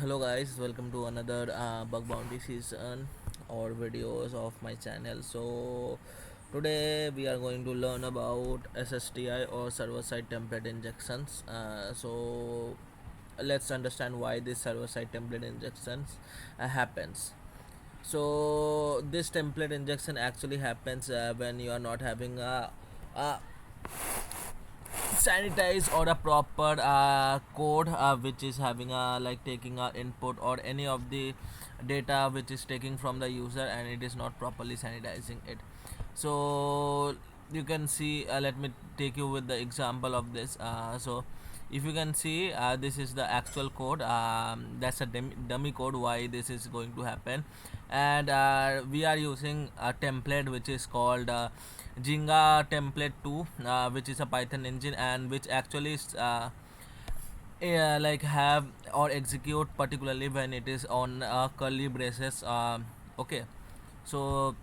Hello guys, welcome to another bug bounty season or videos of my channel. So today we are going to learn about SSTI or server side template injections. So let's understand why this server side template injections happens. So this template injection actually happens when you are not having a sanitize or a proper code which is having a like taking a input or any of the data which is taking from the user, and it is not properly sanitizing it. So you can see, let me take you with the example of this. So if you can see, this is the actual code. That's a dummy code why this is going to happen. And we are using a template which is called Jinga template 2, which is a Python engine, and which actually is like have or execute particularly when it is on curly braces. Okay, so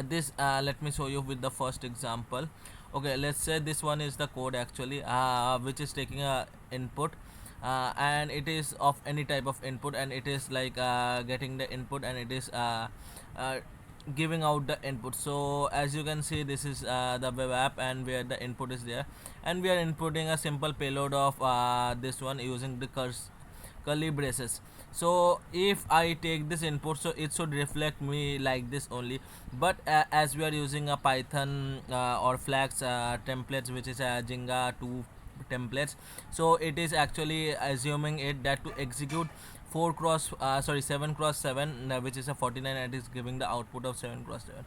this let me show you with the first example. Okay, let's say this one is the code actually, which is taking a input, and it is of any type of input, and it is like getting the input, and it is uh, giving out the input. So as you can see, this is the web app, and where the input is there, and we are inputting a simple payload of this one using the curly braces. So if I take this input, so it should reflect me like this only. But as we are using a Python or flags templates, which is a Jinga 2 templates, so it is actually assuming it that to execute 4 cross 7 cross 7, which is a 49, and it is giving the output of 7 cross 7.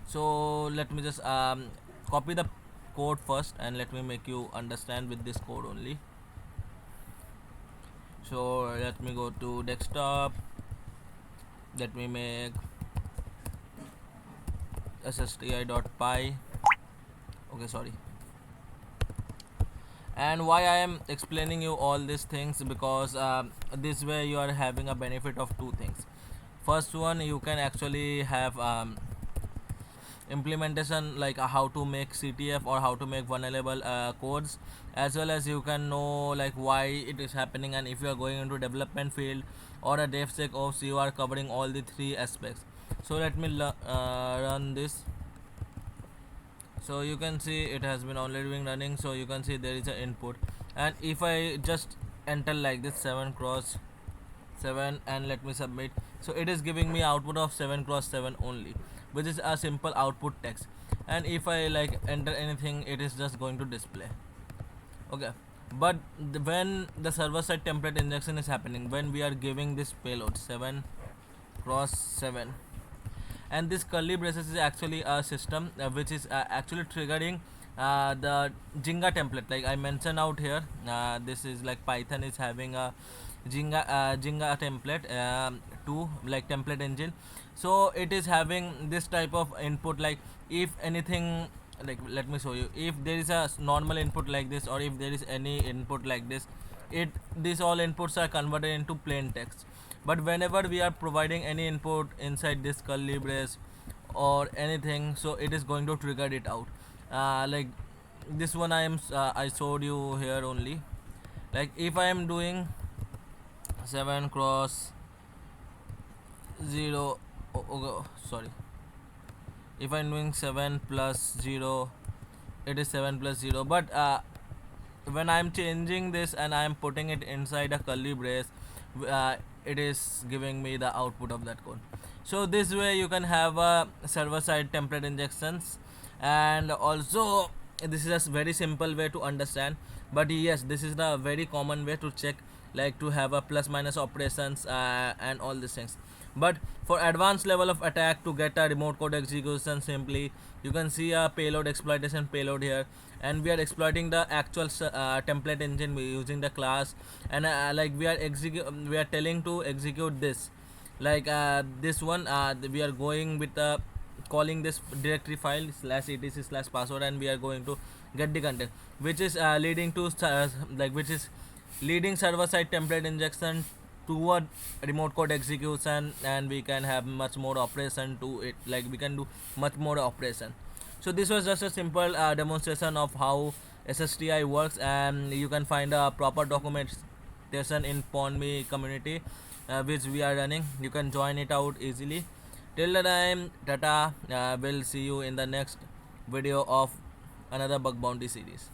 So let me just copy the code first, and let me make you understand with this code only. So let me go to desktop, let me make ssti.py. Okay, sorry. And why I am explaining you all these things, because this way you are having a benefit of two things. First one, you can actually have implementation, like how to make CTF or how to make vulnerable codes, as well as you can know like why it is happening. And if you are going into development field or a DevSecOps, you are covering all the three aspects. So let me run this. So you can see it has been already been running. So you can see there is an input, and if I just enter like this 7 cross 7 and let me submit, so it is giving me output of 7 cross 7 only, which is a simple output text. And if I like enter anything, it is just going to display. Okay, but when the server side template injection is happening, when we are giving this payload 7 cross 7, and this curly braces is actually a system which is actually triggering the Jinga template, like I mentioned out here. This is like Python is having a Jinga template to like template engine. So it is having this type of input, like if anything, like let me show you, if there is a normal input like this, or if there is any input like this, it these all inputs are converted into plain text. But whenever we are providing any input inside this curly brace or anything, so it is going to trigger it out. Like this one I showed you here only. Like if I am doing 7 cross 0, sorry, if I'm doing 7 plus 0, it is 7 plus 0. But when I'm changing this and I'm putting it inside a curly brace, it is giving me the output of that code. So this way you can have a server side template injections. And also this is a very simple way to understand, but yes, this is the very common way to check, like to have a plus minus operations and all these things. But for advanced level of attack, to get a remote code execution, simply you can see a payload exploitation payload here, and we are exploiting the actual template engine using the class. And like we are telling to execute this, like this one, we are going with calling this directory file slash etc slash password, and we are going to get the content, which is leading to which is leading server side template injection toward remote code execution, and we can have much more operation to it, like we can do much more operation. So this was just a simple demonstration of how SSTI works, and you can find proper documents exploitation in pond.me community, which we are running. You can join it out easily. Till the time, tata. We'll see you in the next video of another bug bounty series.